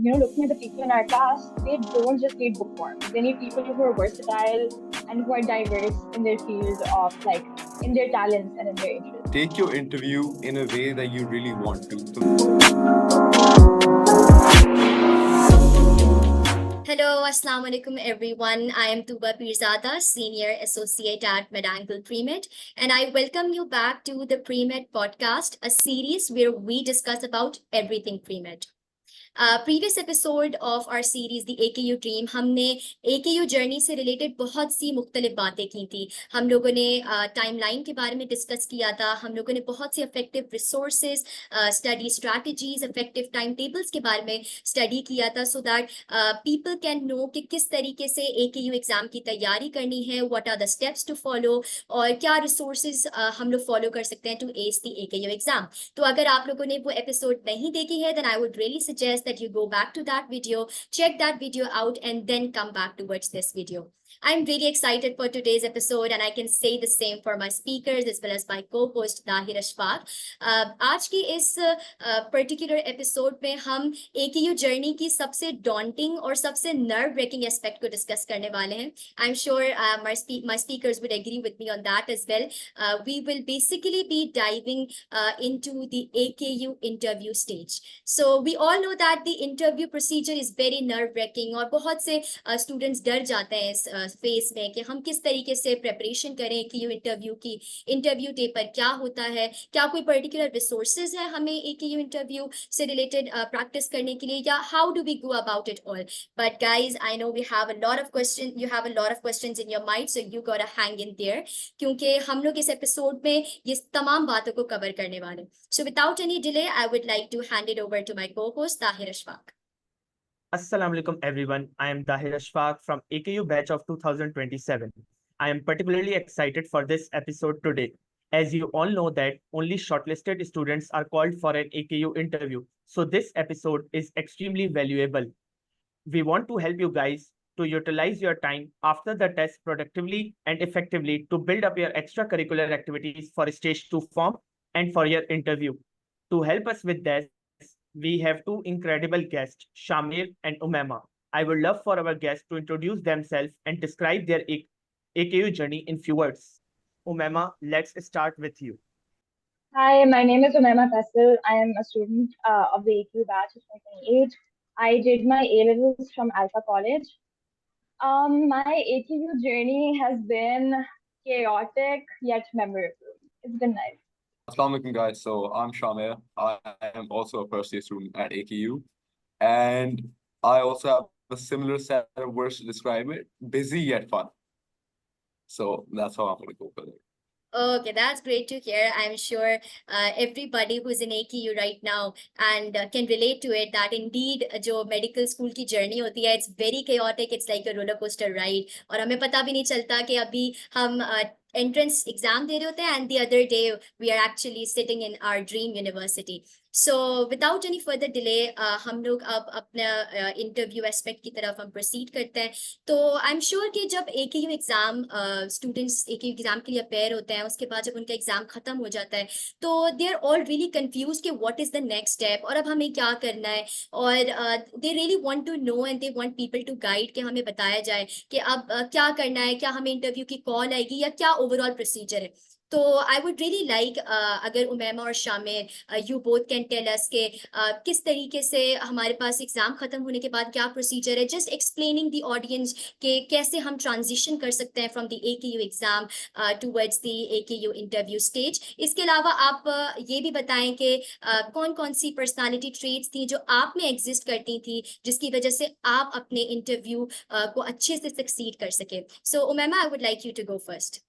Looking at the people in our class, they don't just need bookworms. They need people who are versatile and who are diverse in their field of in their talents and in their interests. Take your interview in a way that you really want to. Hello, Assalamu alaikum everyone. I am Tuba Pirzada, Senior Associate at MedAnkle Premed, and I welcome you back to the Premed podcast, a series where we discuss about everything Premed. Previous episode of R series the AKU dream हमने AKU journey से related बहुत सी मुख्तलिफ बातें की थी। हम लोगों ने टाइमलाइन के बारे में डिस्कस किया था। हम लोगों ने बहुत सी effective resources, study strategies, effective time tables के बारे में स्टडी किया था so that people can know कि किस तरीके से AKU एग्जाम की तैयारी करनी है, what are the steps to follow और क्या रिसोर्सेज हम लोग फॉलो कर सकते हैं to ace the AKU exam. तो अगर आप लोगों ने वो एपिसोड नहीं देखी है, then I would really suggest that you go back to that video, check that video out, and then come back towards this video. I'm really excited for today's episode, and I can say the same for my speakers as well as my co-host Dahir Ashfaq. आज की इस particular episode में हम AKU journey की सबसे daunting और सबसे nerve breaking aspect को डिस्कस करने वाले हैं. I'm sure my speakers would agree with me on that as well. We will basically be diving into the AKU interview stage. So we all know that the interview procedure is very nerve wracking और बहुत से students डर जाते हैं इस face में कि हम किस तरीके से प्रेपरेशन करें कि ये इंटरव्यू डे पर क्या होता है, क्या कोई पर्टिकुलर रिसोर्सेज है हमें AKU इंटरव्यू से रिलेटेड प्रैक्टिस करने के लिए, या how do we go about it all. But guys, I know we have a lot of question, you have a lot of questions in your mind, so you got a hang in there, क्योंकि हम लोग इस episode में ये तमाम बातों को cover करने वाले. So without any delay I would like to hand it over to my co-host Tahir Ashfaq. Assalamu alaikum everyone. I am Dahir Ashfaq from AKU batch of 2027. I am particularly excited for this episode today. As you all know that only shortlisted students are called for an AKU interview. So this episode is extremely valuable. We want to help you guys to utilize your time after the test productively and effectively to build up your extracurricular activities for stage 2 form and for your interview. To help us with this, we have two incredible guests, Shamir and Umema. I would love for our guests to introduce themselves and describe their AKU journey in few words. Umema, let's start with you. Hi, my name is Umema Faisal. I am a student of the AQ batch of 2028. I did my A-levels from Alpha College. My AKU journey has been chaotic yet memorable. It's been nice. Assalamu alaikum, guys. So I'm Shamir. I am also a first year student at AKU. And I also have a similar set of words to describe it: busy yet fun. So that's how I'm going to go for it. Okay, that's great to hear. I'm sure everybody who's in AKU right now and can relate to it, that indeed जो medical school की journey होती है, it's very chaotic. It's like a roller coaster ride. और हमें पता भी नहीं चलता कि अभी हम entrance exam दे रहे होते हैं, and the other day we are actually sitting in our dream university. So without any further delay, हम लोग अब अपना interview aspect की तरफ हम proceed करते हैं. तो I'm sure कि जब AKU exam students AKU exam के लिए prepare होते हैं, उसके बाद जब उनका exam खत्म हो जाता है, तो they are all really confused कि what is the next step और अब हमें क्या करना है, और they really want to know and they want people to guide कि हमें बताया जाए कि अब क्या करना है, क्या हमें इंटरव्यू की कॉल आएगी या क्या ओवरऑल प्रोसीजर है. तो आई वुड रियली लाइक अगर उमैमा और Shamir you both can tell us के किस तरीके से हमारे पास एग्जाम खत्म होने के बाद क्या प्रोसीजर है, जस्ट एक्सप्लेनिंग द ऑडियंस के कैसे हम ट्रांजिशन कर सकते हैं from the AKU exam towards the AKU interview stage. इसके अलावा आप ये भी बताएं कि कौन कौन सी पर्सनालिटी ट्रेट्स थी जो आप में एग्जिस्ट करती थी जिसकी वजह से आप अपने इंटरव्यू को अच्छे से सक्सीड कर सके. So Umaima, I would like you to go first.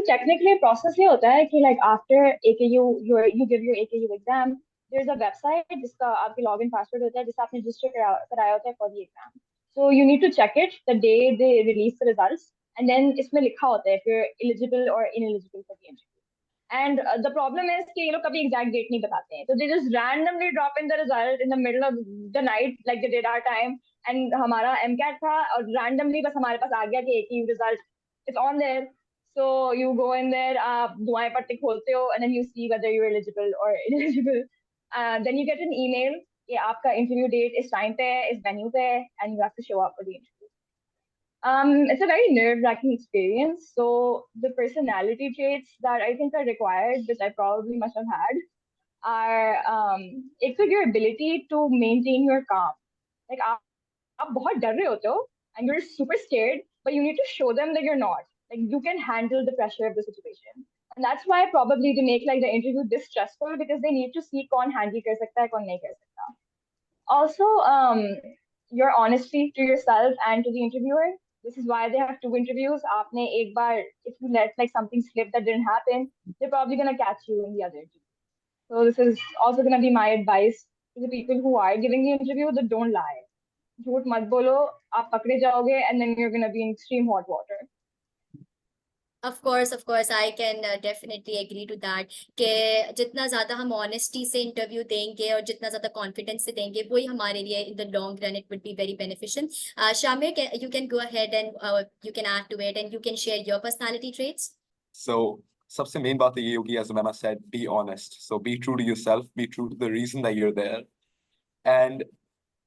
Technically, process ये होता है कि after AKU, you give your AKU exam. There's a website जिसका आपकी login password होता है जिससे आपने register कराया होता है for the exam. So you need to check it the day they release the results, and then इसमें लिखा होता है if you're eligible or ineligible for the interview. And the problem is कि ये लोग कभी exact date नहीं बताते हैं. So they just randomly drop in the result in the middle of the night like they did our time. And हमारा MCAT था और randomly बस हमारे पास आ गया कि AKU result is on there. So you go in there, दुआएं पट्टी खोलते हो, and then you see whether you're eligible or ineligible. Then you get an email कि आपका interview date इस time पे है, इस venue पे है, and you have to show up for the interview. It's a very nerve-wracking experience. So the personality traits that I think are required, which I probably must have had, are एक तो your ability to maintain your calm. Like आप बहुत डर रहे होते हो and you're super scared, but you need to show them that you're not. Like you can handle the pressure of the situation. And that's why probably they make like the interview this stressful because they need to see कौन handle कर सकता है कौन नहीं कर सकता. Also, your honesty to yourself and to the interviewer. This is why they have two interviews. आपने एक बार, if you let like something slip that didn't happen, they're probably gonna catch you in the other interview. So this is also gonna be my advice to the people who are giving the interview that don't lie. झूठ मत बोलो, आप पकड़े जाओगे, and then you're gonna be in extreme hot water. Of course, I can definitely agree to that. कि जितना ज़्यादा हम honesty से interview देंगे और जितना ज़्यादा confidence से देंगे, वही हमारे लिए in the long run it would be very beneficial. Shamir, you can go ahead and you can add to it and you can share your personality traits. So सबसे main बात ये होगी, as Mama said, be honest. So be true to yourself, be true to the reason that you're there. And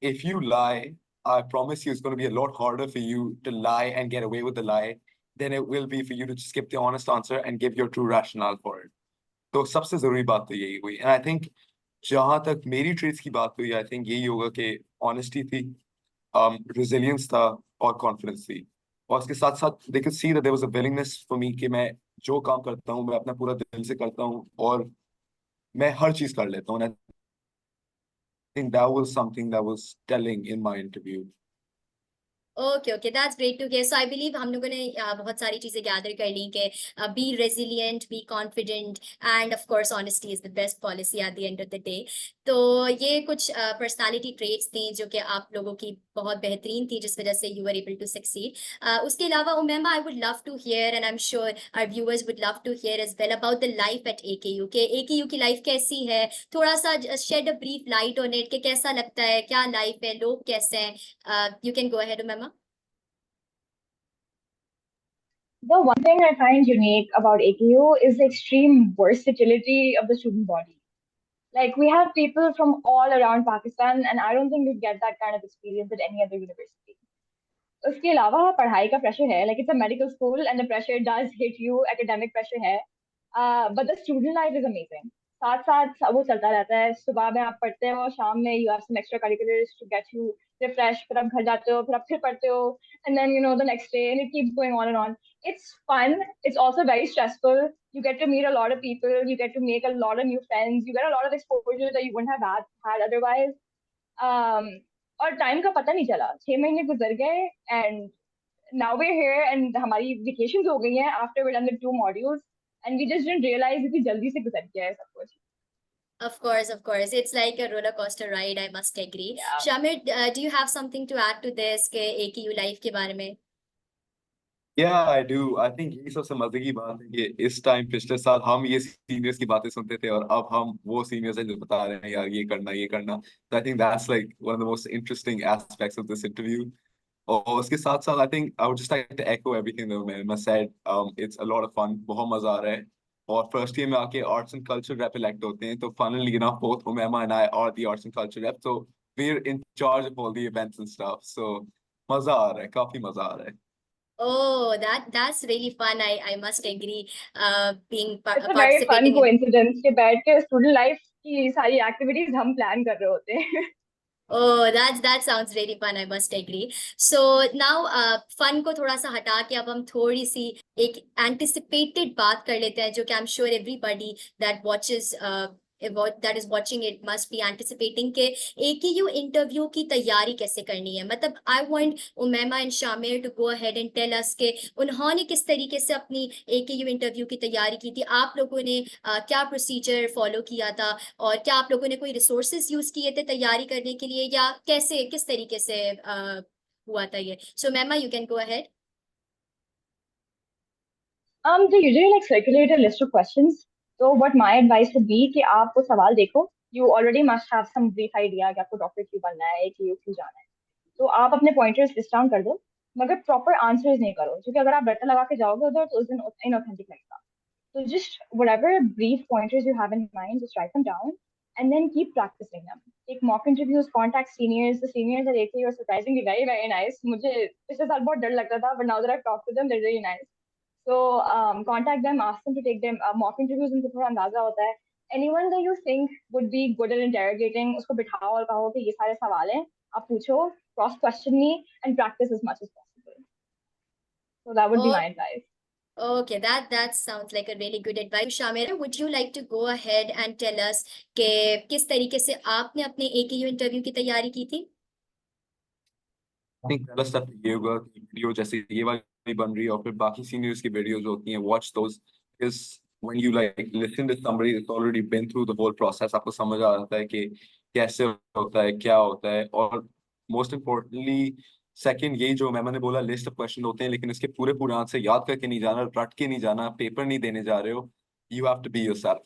if you lie, I promise you it's going to be a lot harder for you to lie and get away with the lie than it will be for you to skip the honest answer and give your true rationale for it. तो सबसे जरूरी बात तो यही हुई. And I think जहां तक मेरी traits की बात हुई, I think यही होगा कि honesty थी, resilience था और confidence थी. और उसके साथ साथ they could see that there was a willingness for me कि मैं जो काम करता हूँ मैं अपना पूरा दिल से करता हूँ और मैं हर चीज कर लेता हूँ. And I think that was something that was telling in my interview. Okay, that's great to hear. So I believe हम लोगों ने बहुत सारी चीजें gather कर ली कि be resilient, be confident, and of course honesty is the best policy at the end of the day. तो ये कुछ personality traits थी जो कि आप लोगों की बहुत बेहतरीन थी जिस वजह से you were able to succeed. उसके अलावा Umema, I would love to hear and I'm sure our viewers would love to hear as well about the life at AKU. कि AKU की life कैसी है, थोड़ा सा shed a brief light on it कि कैसा लगता है, क्या life है, लोग कैसे हैं. You can go ahead, Umema. The one thing I find unique about AKU is the extreme versatility of the student body. Like we have people from all around Pakistan, and I don't think you get that kind of experience at any other university. उसके अलावा पढ़ाई का pressure है, like it's a medical school and the pressure does hit you, academic pressure है, but the student life is amazing. साथ साथ वो चलता रहता है, सुबह में आप पढ़ते हो, शाम में you have some extracurriculars to get you refreshed, फिर आप घर जाते हो, फिर आप फिर पढ़ते हो, and then you know the next day, and it keeps going on and on. It's fun. It's also very stressful. You get to meet a lot of people. You get to make a lot of new friends. You get a lot of exposure that you wouldn't have had otherwise. और time का पता नहीं चला, 6 महीने गुजर गए and now we're here and हमारी vacations हो गई हैं after we're done the 2 modules and we just didn't realize इतनी जल्दी से गुजर गया है सब कुछ. Of course. It's like a roller coaster ride, I must agree. Yeah. Shamir, do you have something to add to this के AKU life के बारे में? Yeah, I do. I think ये सबसे मजे की बात है कि इस टाइम पिछले साल हम ये सीनियर्स की बातें सुनते थे और अब हम वो सीनियर्स हैं जो बता रहे हैं यार ये करना. So I think that's like one of the most interesting aspects of this interview. और उसके साथ साथ I think I would just like to echo everything that Umema said. It's a lot of fun. बहुत मजा आ रहा है. और first year में आके arts and culture rape elect होते हैं तो funnily enough both Umema and I are the arts and culture rep. So we're in charge of all the events and stuff. So मजा आ रहा है, काफी मजा आ रहा है. Oh, that's really fun. I must agree. Being It's a very fun participating in. coincidence कि बैठ के student life की सारी activities हम plan कर रहे होते हैं. Oh, that sounds really fun. I must agree. So now, fun को थोड़ा सा हटा के अब हम थोड़ी सी एक anticipated बात कर लेते हैं जो कि I'm sure everybody that watches that is watching it must be anticipating के AKU interview की तैयारी कैसे करनी है. मतलब I want Umema and Shamir to go ahead and tell us के उन्होंने किस तरीके से अपनी AKU interview की तैयारी की थी. आप लोगों ने क्या procedure follow किया था और क्या आप लोगों ने कोई resources use किए थे तैयारी करने के लिए या कैसे किस तरीके से हुआ था ये. So Umema, you can go ahead. They usually like circulate a list of questions. So what my advice would be कि आप वो सवाल देखो. You already must have some brief idea कि आपको डॉक्टर क्यों बनना है, AKU क्यों जाना है. तो आप अपने pointers list down कर दो, मगर proper answers नहीं करो, क्योंकि अगर आप रट्टा लगा के जाओगे उधर तो उस दिन inauthentic लगेगा. So just whatever brief pointers you have in mind, just write them down and then keep practicing them. Take mock interviews, contact seniors. The seniors at AKU are surprisingly very, very nice. मुझे पिछले साल बहुत डर लगता था, but now that I've talked to them, they're really nice. So contact them, ask them to take them mock interviews. उनको थोड़ा अंदाजा होता है. Anyone that you think would be good at interrogating, उसको बिठाओ और कहो कि ये सारे सवाल हैं, आप पूछो, cross question me, and practice as much as possible. So that would be my advice. Okay, that sounds like a really good advice. Shamira, would you like to go ahead and tell us कि किस तरीके से आपने अपने AKU interview की तैयारी की थी? I think पहला step ये होगा कि वीडियो जैसे ये वाली बन रही है और फिर बाकी सीनियर्स की वीडियोस होती हैं, watch those, because when you like listen to somebody that's already been through the whole process, आपको समझ आ जाता है कि कैसे होता है, क्या होता है, और most importantly सेकंड यही जो मैंने बोला लिस्ट ऑफ क्वेश्चन होते हैं, लेकिन इसके पूरे आंसर याद करके नहीं जाना, रट के नहीं जाना, पेपर नहीं देने जा रहे हो, you have to be yourself.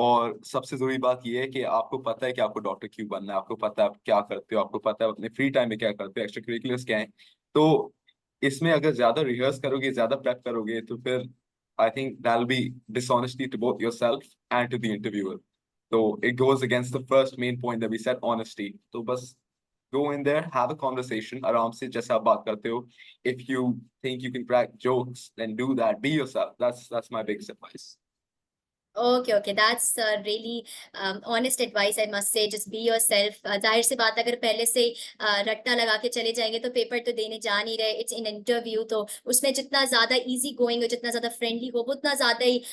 और सबसे जरूरी बात ये है कि आपको पता है कि आपको डॉक्टर क्यों बनना है, आपको पता है आप क्या करते हो, आपको पता है अपने फ्री टाइम में क्या करते हो, एक्स्ट्रा करिकुलर्स क्या हैं। तो इसमें अगर ज्यादा रिहर्स करोगे, ज्यादा प्रेप करोगे, तो फिर I think that will be dishonesty to both yourself and to the interviewer. तो it goes against the first main point that we said, honesty. तो बस go in there, have a conversation आराम से जैसा आप बात करते हो। If you think you can crack jokes, then do that. Be yourself. That's my biggest advice. Okay, that's really honest advice, I must say. Just be yourself. जाहिर सी बात, अगर पहले से रट्टा लगा के चले जाएंगे तो पेपर तो देने जा नहीं रहे, इट्स इन इंटरव्यू, तो उसमें जितना ज्यादा इजी गोइंग हो, जितना ज्यादा फ्रेंडली हो, वो उतना ज्यादा ही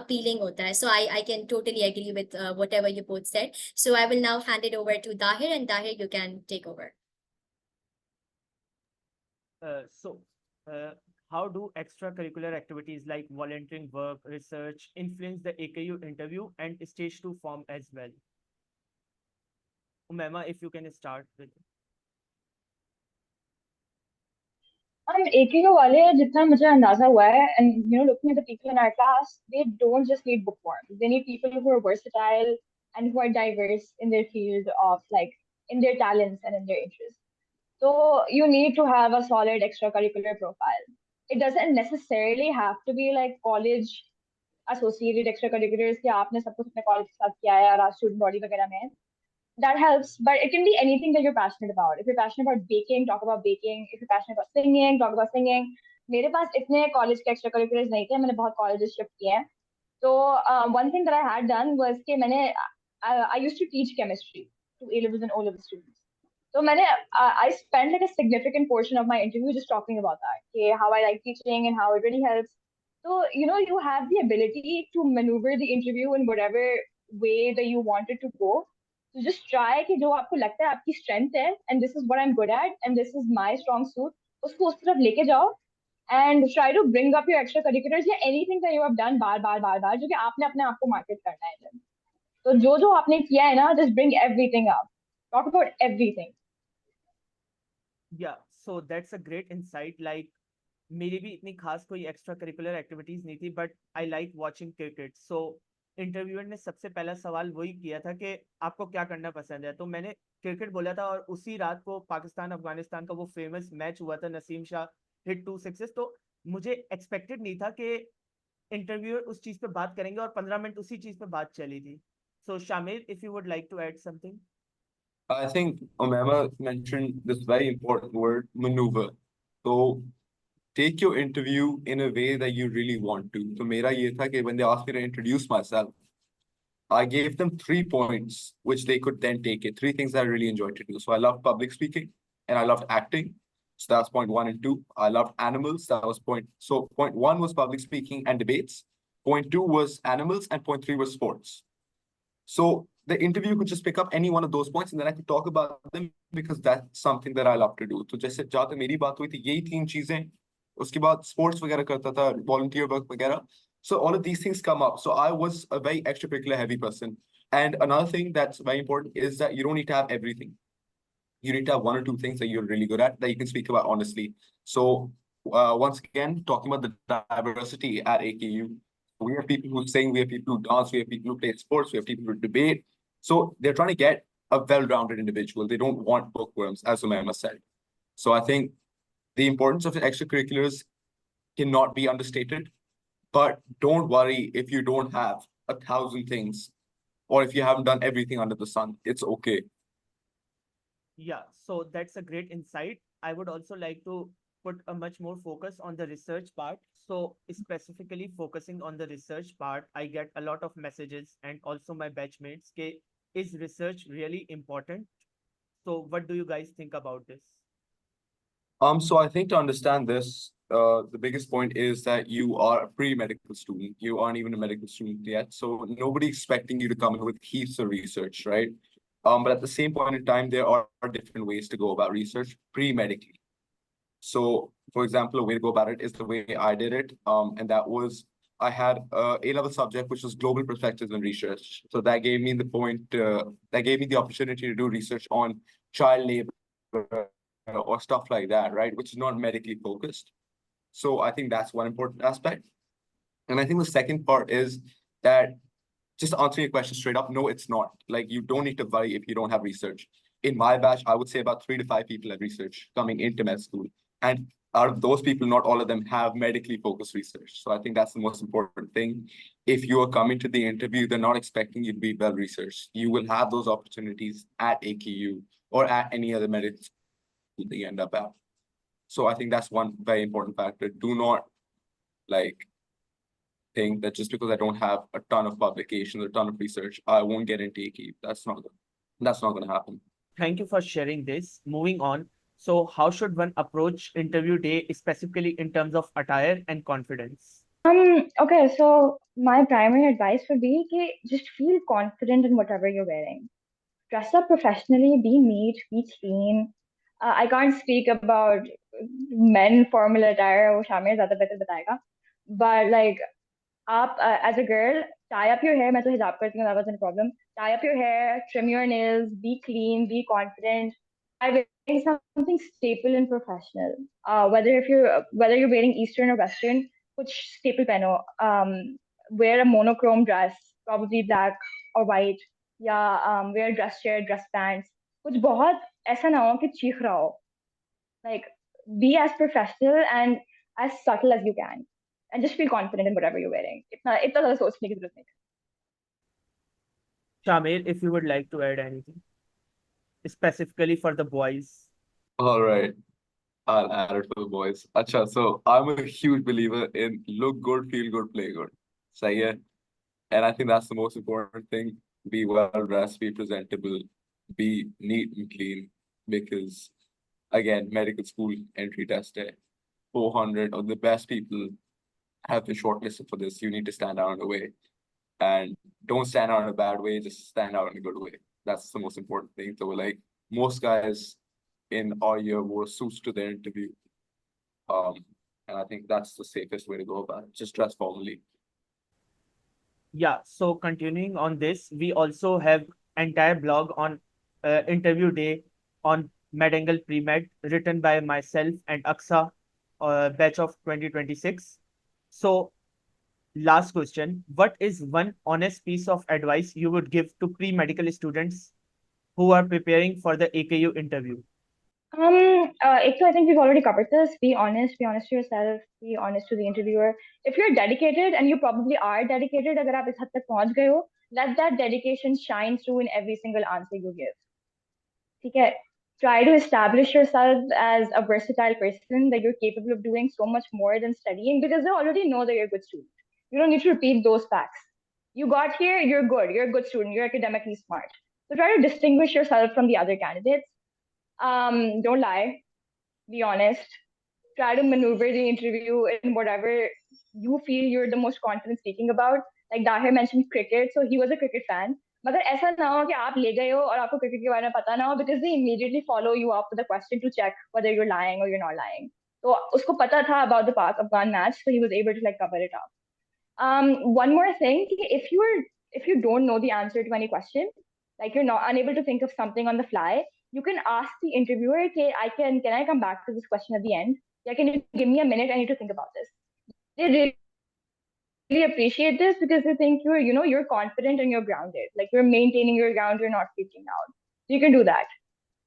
अपीलिंग होता है. So I can totally agree with whatever you both said. So I will now hand it over to Dahir, and Dahir, you can take over. How do extracurricular activities like volunteering work, research influence the AKU interview and stage 2 form as well? Umaima, if you can start with. AKU वाले जितना मुझे अंदाजा हुआ है, and looking at the people in our class, they don't just need bookworms. They need people who are versatile and who are diverse in their field of in their talents and in their interests. So you need to have a solid extracurricular profile. It doesn't necessarily have to be like college associated extracurriculars कि आपने सब कुछ अपने college के साथ किया है और आप स्टूडेंट बॉडी वगैरह में. That helps, but it can be anything that you're passionate about. If you're passionate about baking, talk about baking. If you're passionate about singing, talk about singing. मेरे पास इतने कॉलेज के extracurriculars नहीं थे, मैंने बहुत colleges shift किए हैं. So one thing that I had done was कि I used to teach chemistry to A-levels and O-level students. So I spent like a significant portion of my interview just talking about that, okay, how I like teaching and how it really helps. So, you have the ability to maneuver the interview in whatever way that you want it to go. So just try कि जो आपको लगता है आपकी strength है, and this is what I'm good at, and this is my strong suit, उसको उस तरफ लेके जाओ, and try to bring up your extracurriculars या anything that you have done बार जो कि आपने अपने आप को market करना है. तो जो आपने किया है ना, just bring everything up. Talk about everything. Yeah, so that's a great insight. Like मेरी भी इतनी खास कोई एक्स्ट्रा करिकुलर एक्टिविटीज नहीं थी, but I like watching cricket. So interviewer ने सबसे पहला सवाल वही किया था कि आपको क्या करना पसंद है, तो मैंने क्रिकेट बोला था. और उसी रात को पाकिस्तान अफगानिस्तान का वो फेमस मैच हुआ था, नसीम शाह हिट 2 सिक्सेस. तो मुझे एक्सपेक्टेड नहीं था कि इंटरव्यूअर उस चीज पे बात करेंगे, और 15 मिनट उसी चीज पे बात चली थी. So Shamir, if you would like to add something. I think Umaima mentioned this very important word, maneuver. So take your interview in a way that you really want to. So mera ye tha ki when they asked me to introduce myself, I gave them 3 points which they could then take it. 3 things I really enjoyed to do. So I loved public speaking and I loved acting. So that's point 1 and 2. I loved animals. That was So point 1 was public speaking and debates. Point 2 was animals, and point 3 was sports. So the interview could just pick up any one of those points, and then I could talk about them because that's something that I love to do. So जैसे जहाँ तक मेरी बात हुई थी, यही 3 चीजें. उसके बाद sports वगैरह करता था, volunteer work वगैरह. So all of these things come up. So I was a very extracurricular heavy person. And another thing that's very important is that you don't need to have everything. You need to have 1 or 2 things that you're really good at that you can speak about honestly. So once again, talking about the diversity at AKU, we have people who sing, we have people who dance, we have people who play sports, we have people who debate. So they're trying to get a well-rounded individual. They don't want bookworms, as Umaima said. So I think the importance of the extracurriculars cannot be understated. But don't worry if you don't have 1,000 things or if you haven't done everything under the sun, it's okay. Yeah, so that's a great insight. I would also like to put a much more focus on the research part. So specifically focusing on the research part, I get a lot of messages and also my batchmates. Is research really important? So what do you guys think about this? So I think to understand this, the biggest point is that you are a pre-medical student. You aren't even a medical student yet, so nobody expecting you to come in with heaps of research, right? But at the same point in time, there are different ways to go about research pre-medically. So, for example, a way to go about it is the way I did it. And that was I had a A-level subject, which was global perspectives and research. So that gave me that gave me the opportunity to do research on child labor or stuff like that, right? Which is not medically focused. So I think that's one important aspect. And I think the second part is that just answering your question straight up, no, it's not. Like, you don't need to worry if you don't have research. In my batch, I would say about 3 to 5 people have research coming into med school. And out of those people, not all of them have medically focused research. So I think that's the most important thing. If you are coming to the interview, they're not expecting you to be well researched. You will have those opportunities at AKU or at any other medical school that you end up at. So I think that's one very important factor. Do not think that just because I don't have a ton of publications, a ton of research, I won't get into AKU. That's not gonna happen. Thank you for sharing this. Moving on. So how should one approach interview day, specifically in terms of attire and confidence? Okay, so my primary advice would be कि just feel confident in whatever you're wearing. Dress up professionally, be neat, be clean. I can't speak about men formal attire, वो शामिर ज़्यादा better बताएगा. But like, आप as a girl, tie up your hair. मैं तो hijab करती हूँ, that wasn't a problem. Tie up your hair, trim your nails, be clean, be confident. I wearing something staple and professional. Whether you're wearing Eastern or Western, कुछ staple पहनो. Wear a monochrome dress, probably black or white. या wear dress shirt, dress pants. कुछ बहुत ऐसा ना हो कि चीख रहा हो. Like, be as professional and as subtle as you can, and just feel confident in whatever you're wearing. इतना ज़्यादा सोचने की जरूरत नहीं. Shamir, if you would like to add anything, specifically for the boys. All right. I'll add it for the boys. Acha, so I'm a huge believer in look good, feel good, play good. So yeah, and I think that's the most important thing. Be well dressed, be presentable, be neat and clean. Because again, medical school entry test day, 400 of the best people have been shortlisted for this. You need to stand out in a way. And don't stand out in a bad way, just stand out in a good way. That's the most important thing. So like most guys in our year wore suits to their interview. And I think that's the safest way to go about it. Just dress formally. Yeah, so continuing on this, we also have entire blog on interview day on MedAngle Pre-Med written by myself and Aksa, batch of 2026. So last question, what is one honest piece of advice you would give to pre-medical students who are preparing for the AKU interview? I think we've already covered this. Be honest to yourself, be honest to the interviewer. If you're dedicated, and you probably are dedicated, अगर आप इस हद तक पहुंच गए हो, let that dedication shine through in every single answer you give. ठीक है? Try to establish yourself as a versatile person, that you're capable of doing so much more than studying, because they already know that you're a good student. You don't need to repeat those facts. You got here, you're good. You're a good student. You're academically smart. So try to distinguish yourself from the other candidates. Don't lie. Be honest. Try to maneuver the interview in whatever you feel you're the most confident speaking about. Like Dahir mentioned cricket, so he was a cricket fan. मगर ऐसा ना हो कि आप ले गए हो और आपको क्रिकेट के बारे में पता ना हो, because they immediately follow you up with a question to check whether you're lying or you're not lying. So उसको पता था about the Pak-Afghan match, so he was able to like cover it up. One more thing, if you don't know the answer to any question, like you're not unable to think of something on the fly, you can ask the interviewer, okay, can I come back to this question at the end? Yeah, can you give me a minute? I need to think about this. They really appreciate this because they think you're confident and you're grounded. Like you're maintaining your ground, you're not freaking out. So you can do that.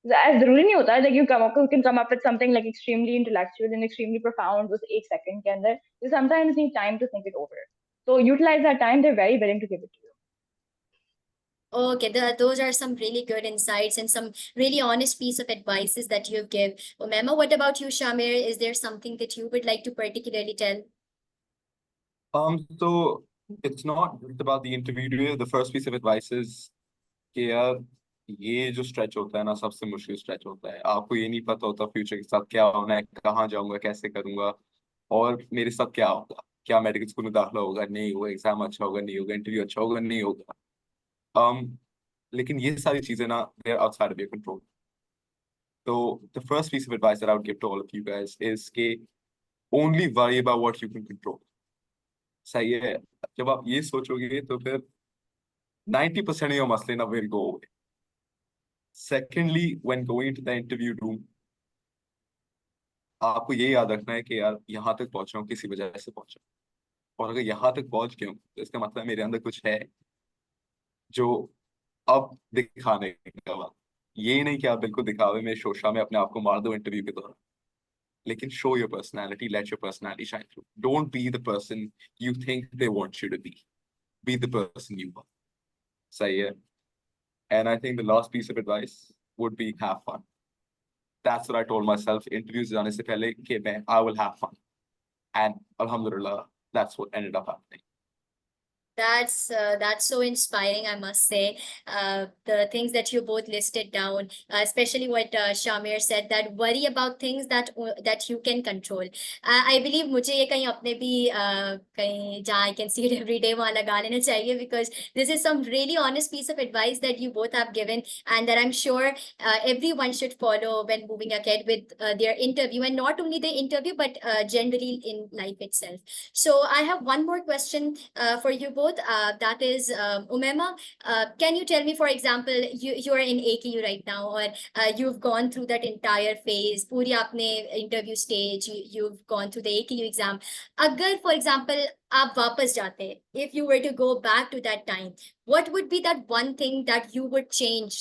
As जरूरी नहीं होता है like you can come up with something like extremely intellectual and extremely profound उस एक second के अंदर. You sometimes need time to think it over. So utilize that time. They're very willing to give it to you. Okay, those are some really good insights and some really honest piece of advices that you've give. Umema, what about you, Shamir? Is there something that you would like to particularly tell? So it's not just about the interview. The first piece of advice is कि यार ये जो stretch होता है ना सबसे मुश्किल stretch होता है। आपको ये नहीं पता होता फ्यूचर के साथ क्या होना है, कहाँ जाऊंगा, कैसे करूंगा, और मेरे साथ क्या होगा, क्या मेडिकल स्कूल में दाखिला होगा, नहीं होगा, एग्जाम अच्छा होगा, नहीं होगा, इंटरव्यू अच्छा होगा, नहीं होगा। लेकिन ये सारी चीजें ना they are outside of your control. तो the first piece of advice that I would give to all of you guys is के only worry about what you can control. सही है? जब आप ये सोचोगे तो फिर 90% of your मसले ना will go away. Secondly, when going to the interview room, आपको ये याद रखना है कि यार यहाँ तक पहुंचा हूँ किसी वजह से पहुंचा हूँ। और अगर यहाँ तक पहुंच गया हूँ तो इसका मतलब मेरे अंदर कुछ है जो अब दिखाने का वक्त। ये नहीं कि आप बिल्कुल दिखावे में शोशा में अपने आप को मार दो इंटरव्यू के दौरान, लेकिन show your personality, let your personality shine through. Don't be the person you think they want you to be the person you are. सही है? And I think the last piece of advice would be have fun. That's what I told myself interviews जाने से पहले कि मैं I will have fun. And alhamdulillah, that's what ended up happening. That's so inspiring, I must say. The things that you both listed down, especially what Shamir said, that worry about things that you can control. I believe मुझे ये कहीं अपने भी कहीं जहाँ I can see it every day वहाँ लगा लेना चाहिए, because this is some really honest piece of advice that you both have given, and that I'm sure everyone should follow when moving ahead with their interview, and not only the interview but generally in life itself. So I have one more question for you both. That is, Umema, can you tell me, for example, you're in AKU right now, or you've gone through that entire phase, पूरी आपने interview stage, you've gone through the AKU exam. अगर, for example, आप वापस जाते, if you were to go back to that time, what would be that one thing that you would change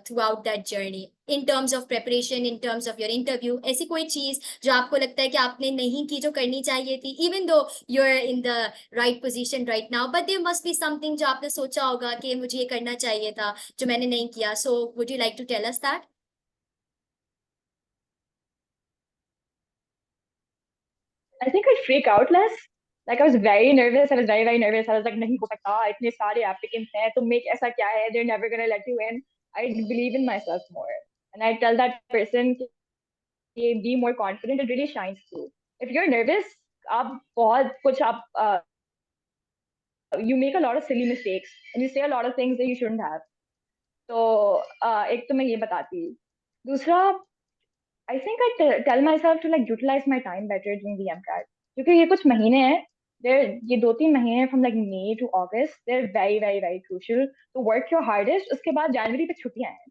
throughout that journey in terms of preparation, in terms of your interview? ऐसी कोई चीज जो आपको लगता है कि आपने नहीं की जो करनी चाहिए थी, even though you're in the right position right now, but there must be something जो आपने सोचा होगा कि मुझे ये करना चाहिए था जो मैंने नहीं किया. So would you like to tell us that? I think I'd freak out less. Like I was very nervous. I was very, very nervous. I was like, नहीं हो सकता, इतने सारे applicants हैं, तुम make ऐसा क्या है? They're never gonna let you in. I believe in myself more, and I tell that person, be more confident. It really shines through. If you're nervous, आप बहुत कुछ आप you make a lot of silly mistakes and you say a lot of things that you shouldn't have. तो एक तो मैं ये बताती. दूसरा, I think I tell myself to like utilize my time better during the MCAT. क्योंकि ये कुछ महीने हैं, ये 2-3 महीने from like May to August, they're very, very, very crucial to work your hardest. उसके बाद जनवरी पे छुट्टियां हैं.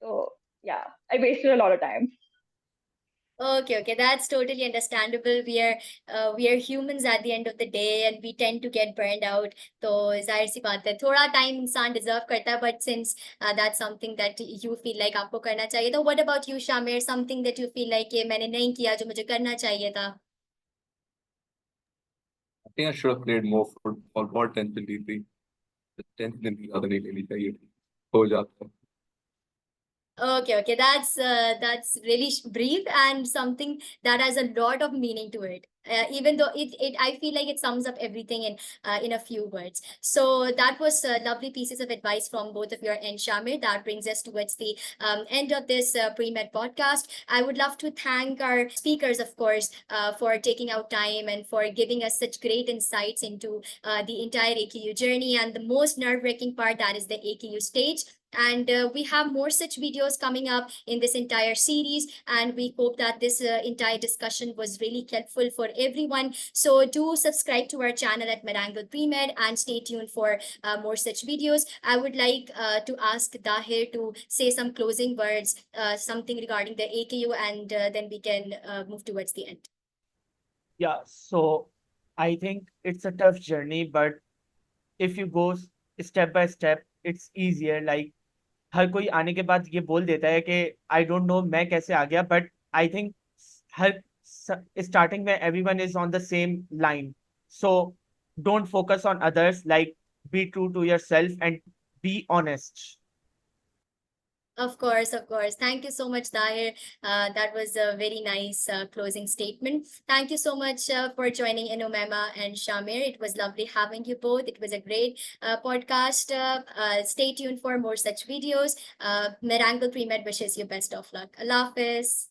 So yeah, I wasted a lot of time. Okay, that's totally understandable. We are humans at the end of the day, and we tend to get burned out. तो जाहिर सी बात है, थोड़ा time इंसान deserve करता है, but since that's something that you feel like आपको करना चाहिए, तो what about you, Shamir? Something that you feel like ये मैंने नहीं किया जो मुझे करना चाहिए था? I think I should have played more football, बहुत टेंशन ली थी। टेंशन ज्यादा नहीं लेनी चाहिए थी, हो जाता है। Okay, that's really brief and something that has a lot of meaning to it. Even though it I feel like it sums up everything in a few words. So that was lovely pieces of advice from both of your end, Shamir. That brings us towards the end of this pre-med podcast. I would love to thank our speakers, of course, for taking out time and for giving us such great insights into the entire AKU journey, and the most nerve-wracking part, that is the AKU stage. And we have more such videos coming up in this entire series, and we hope that this entire discussion was really helpful for everyone. So do subscribe to our channel at Medangle Pre-Med and stay tuned for more such videos. I would like to ask Dahir to say some closing words, something regarding the AKU, and then we can move towards the end. Yeah, so I think it's a tough journey, but if you go step by step, it's easier. Like हर कोई आने के बाद ये बोल देता है कि I don't know मैं कैसे आ गया, बट आई थिंक हर स्टार्टिंग में everyone is on the same line. So don't focus on others, like be true to yourself and be honest. Of course, of course. Thank you so much, Dahir. That was a very nice closing statement. Thank you so much for joining in, Umema and Shamir. It was lovely having you both. It was a great podcast. Stay tuned for more such videos. Merangle Pre-Med wishes you best of luck. Allah Hafiz.